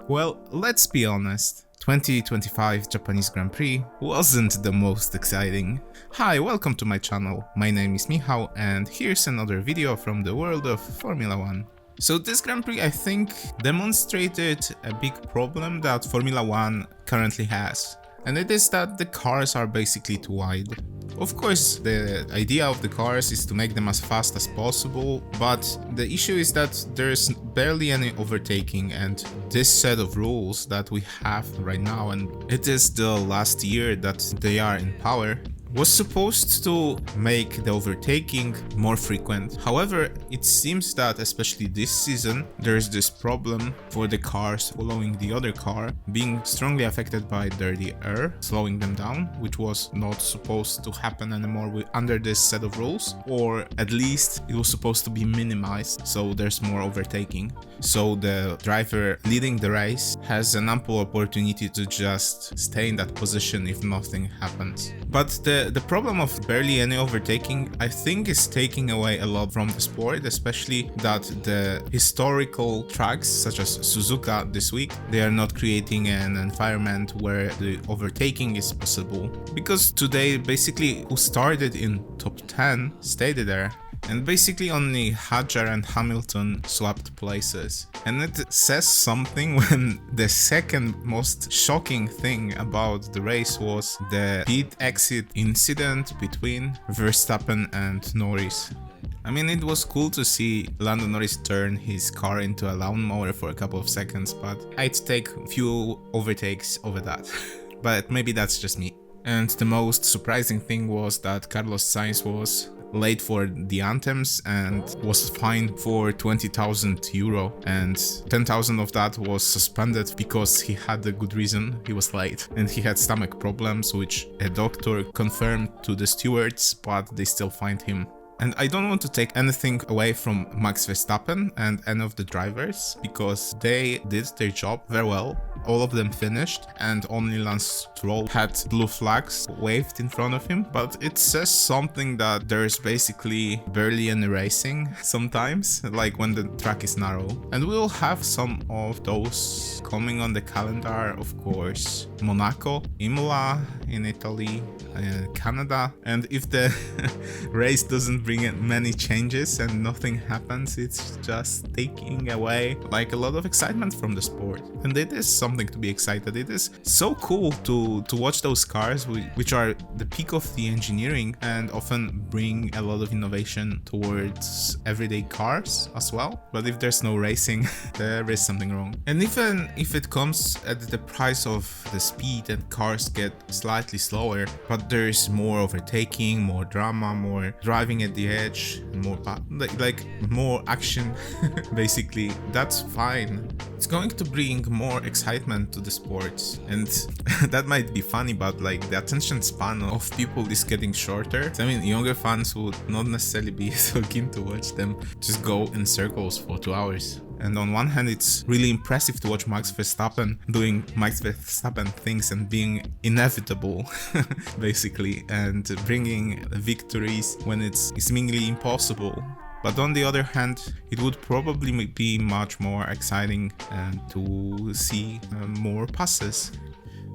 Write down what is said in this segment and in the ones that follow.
Well, let's be honest. 2025 Japanese Grand Prix wasn't the most exciting. Hi, welcome to my channel. My name is Michał and here's another video from the world of Formula 1. So this Grand Prix I think demonstrated a big problem that Formula 1 currently has. And it is that the cars are basically too wide. Of course, the idea of the cars is to make them as fast as possible, but the issue is that there's barely any overtaking, and this set of rules that we have right now, and it is the last year that they are in power, was supposed to make the overtaking more frequent. However, it seems that especially this season, there's this problem for the cars following the other car being strongly affected by dirty air, slowing them down, which was not supposed to happen anymore under this set of rules, or at least it was supposed to be minimized, so there's more overtaking. So the driver leading the race has an ample opportunity to just stay in that position if nothing happens. But the problem of barely any overtaking, I think, is taking away a lot from the sport, especially that the historical tracks such as Suzuka this week, they are not creating an environment where the overtaking is possible. Because today basically who started in top 10 stayed there. And basically only Hadjar and Hamilton swapped places. And it says something when the second most shocking thing about the race was the pit exit incident between Verstappen and Norris. I mean, it was cool to see Lando Norris turn his car into a lawnmower for a couple of seconds, but I'd take a few overtakes over that. But maybe that's just me. And the most surprising thing was that Carlos Sainz was late for the anthems and was fined for 20,000 euro, and 10,000 of that was suspended because he had a good reason. He was late and he had stomach problems, which a doctor confirmed to the stewards, but they still fined him. And I don't want to take anything away from Max Verstappen and any of the drivers, because they did their job very well. All of them finished, and only Lance Stroll had blue flags waved in front of him. But it says something that there's basically barely any racing sometimes, like when the track is narrow. And we'll have some of those coming on the calendar, of course. Monaco, Imola in Italy, Canada. And if the race doesn't bring in many changes and nothing happens, it's just taking away like a lot of excitement from the sport. And it is something to be excited. It is so cool to watch those cars, which are the peak of the engineering and often bring a lot of innovation towards everyday cars as well. But if there's no racing, there is something wrong. And even if it comes at the price of the speed and cars get slightly slower, but there's more overtaking, more drama, more driving at the edge, more like more action, basically, that's fine. It's going to bring more excitement to the sports, and that might be funny, but like the attention span of people is getting shorter. I mean, younger fans would not necessarily be so keen to watch them just go in circles for 2 hours. And on one hand, it's really impressive to watch Max Verstappen doing Max Verstappen things and being inevitable, basically, and bringing victories when it's seemingly impossible. But on the other hand, it would probably be much more exciting to see more passes.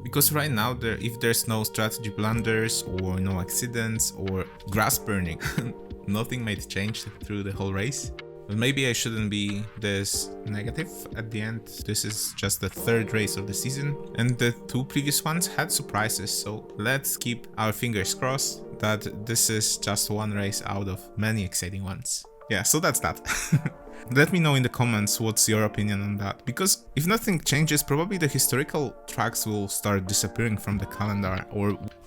Because right now, if there's no strategy blunders or no accidents or grass burning, nothing might change through the whole race. But maybe I shouldn't be this negative. At the end, this is just the third race of the season, and the two previous ones had surprises, so let's keep our fingers crossed that this is just one race out of many exciting ones. Yeah, so that's that. Let me know in the comments what's your opinion on that, because if nothing changes, probably the historical tracks will start disappearing from the calendar,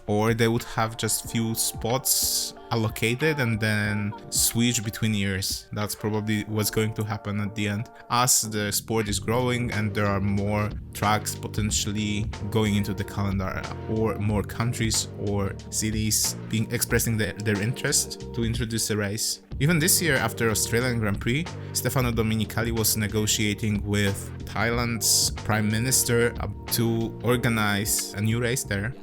or they would have just few spots allocated and then switch between years. That's probably what's going to happen at the end, as the sport is growing and there are more tracks potentially going into the calendar, or more countries or cities expressing their interest to introduce a race. Even this year, after Australian Grand Prix, Stefano Domenicali was negotiating with Thailand's Prime Minister to organize a new race there.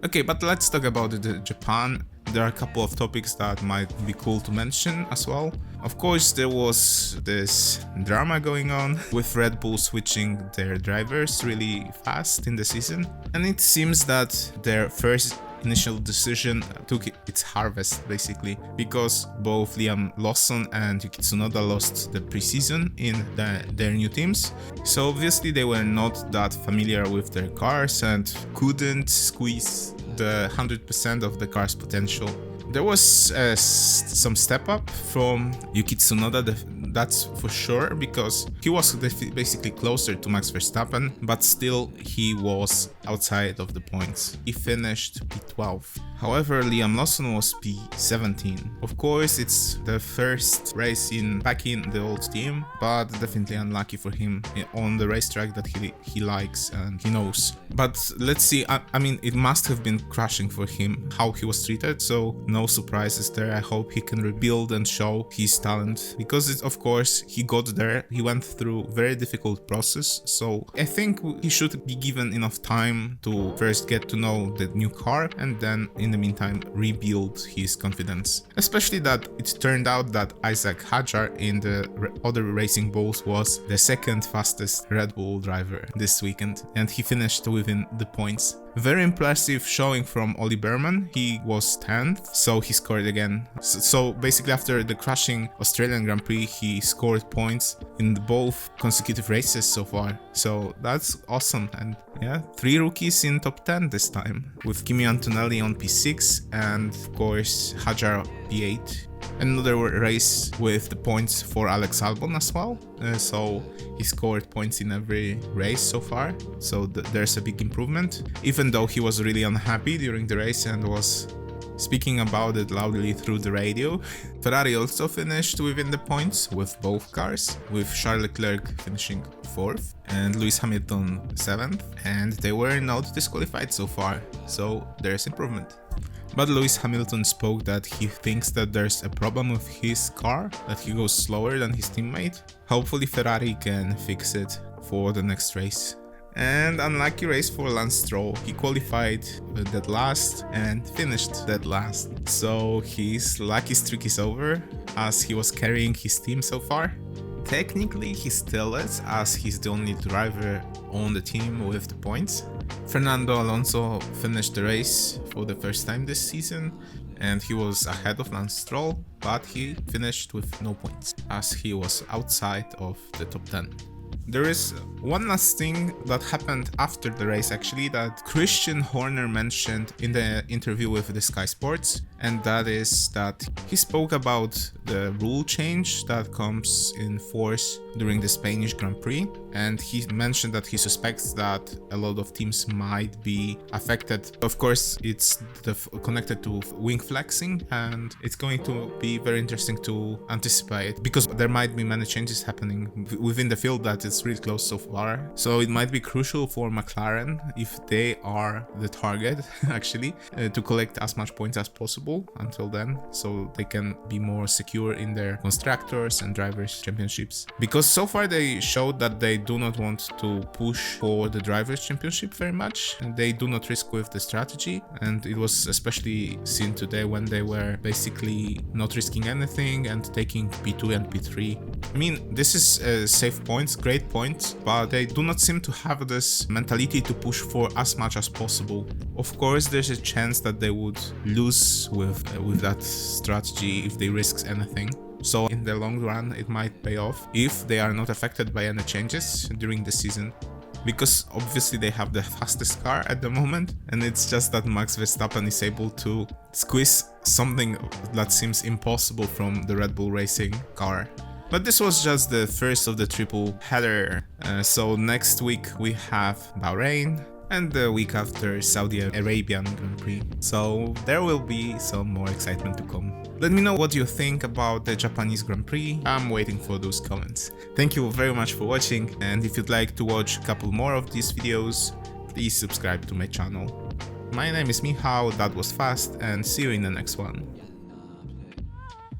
Okay, but let's talk about Japan. there are a couple of topics that might be cool to mention as well. Of course, there was this drama going on with Red Bull switching their drivers really fast in the season, and it seems that their first initial decision took its harvest basically, because both Liam Lawson and Yuki Tsunoda lost the preseason in their new teams, so obviously they were not that familiar with their cars and couldn't squeeze the 100% of the car's potential. There was some step up from Yuki Tsunoda, that's for sure, because he was basically closer to Max Verstappen, but still he was outside of the points. He finished P12. However, Liam Lawson was P17. Of course, it's the first race back in the old team, but definitely unlucky for him on the racetrack that he likes and he knows. But let's see, I mean, it must have been crushing for him how he was treated, so no surprises there. I hope he can rebuild and show his talent, because of course he got there, he went through very difficult process, so I think he should be given enough time to first get to know the new car and then in the meantime rebuild his confidence. Especially that it turned out that Isaac Hadjar in the other Racing Bulls was the second fastest Red Bull driver this weekend, and he finished within the points. Very impressive showing from Ollie Berman. He was 10th, so he scored again. So basically after the crushing Australian Grand Prix, he scored points in both consecutive races so far. So that's awesome. And yeah, 3 rookies in top 10 this time, with Kimi Antonelli on P6 and of course Hadjar P8. Another race with the points for Alex Albon as well, so he scored points in every race so far, so there's a big improvement, even though he was really unhappy during the race and was speaking about it loudly through the radio. Ferrari also finished within the points with both cars, with Charles Leclerc finishing 4th and Lewis Hamilton 7th, and they were not disqualified so far, so there's improvement. But Lewis Hamilton spoke that he thinks that there's a problem with his car, that he goes slower than his teammate. Hopefully Ferrari can fix it for the next race. And unlucky race for Lance Stroll. He qualified dead last and finished dead last. So his lucky streak is over, as he was carrying his team so far. Technically he still is, as he's the only driver on the team with the points. Fernando Alonso finished the race for the first time this season, and he was ahead of Lance Stroll, but he finished with no points, as he was outside of the top 10. There is one last thing that happened after the race actually, that Christian Horner mentioned in the interview with the Sky Sports, and that is that he spoke about the rule change that comes in force during the Spanish Grand Prix, and he mentioned that he suspects that a lot of teams might be affected. Of course, it's connected to wing flexing, and it's going to be very interesting to anticipate, because there might be many changes happening within the field that is really close so far. So it might be crucial for McLaren, if they are the target actually, to collect as much points as possible until then, so they can be more secure in their constructors and drivers championships, because so far they showed that they do not want to push for the drivers championship very much, and they do not risk with the strategy, and it was especially seen today when they were basically not risking anything and taking P2 and P3. I mean, this is safe points, great points, but they do not seem to have this mentality to push for as much as possible. Of course, there's a chance that they would lose with that strategy if they risk anything. So in the long run, it might pay off if they are not affected by any changes during the season, because obviously they have the fastest car at the moment, and it's just that Max Verstappen is able to squeeze something that seems impossible from the Red Bull Racing car. But this was just the first of the triple header, so next week we have Bahrain, and the week after Saudi Arabian Grand Prix, so there will be some more excitement to come. Let me know what you think about the Japanese Grand Prix, I'm waiting for those comments. Thank you very much for watching, and if you'd like to watch a couple more of these videos, please subscribe to my channel. My name is Michał, that was fast, and see you in the next one.